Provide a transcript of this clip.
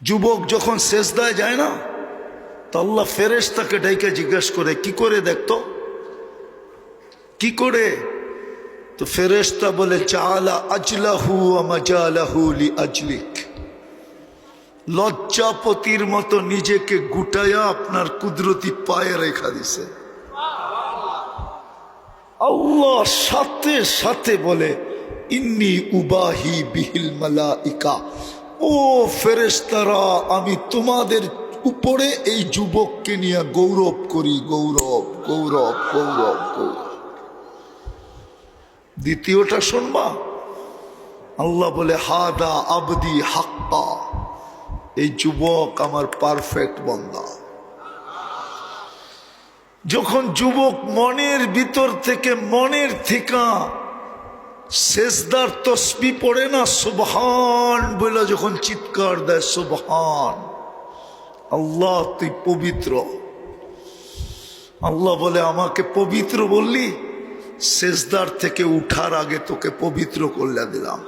যুবক যখন সেজদায় যায় না, তো আল্লাহ ফেরেশতাকে ডাইকা জিজ্ঞাসা করে, কি করে দেখতো, কি করে? তো ফেরেশতা বলে, চালা আজলাহু ওয়া মাজালাহু লিআজলিক। লজ্জাপতির মতো নিজেকে গুটায়া আপনার কুদরতি পায়ে রেখা দিছে। আল্লাহ সাথে সাথে বলে, ইন্নী উবাহি বিহিল মালাইকা, ও ফেরেশতারা, আমি তোমাদের উপরে এই যুবককে নিয়ে গৌরব করি, গৌরব গৌরব গৌরব গৌরব। দ্বিতীয়টা শুনবা, আল্লাহ বলে, হাদা আবদি হাক্কা, এই যুবক আমার পারফেক্ট বান্দা। যখন যুবক মনের ভিতর থেকে, মনের থেকে সেজদার তসবিহ পড়ে না, সুবহান বলে যখন চিৎকার দেয়, সুবহান, আল্লাহ তুই পবিত্র। আল্লাহ বলে, আমাকে পবিত্র বললি, সেজদার থেকে উঠার আগে তোকে পবিত্র করলে দিলাম।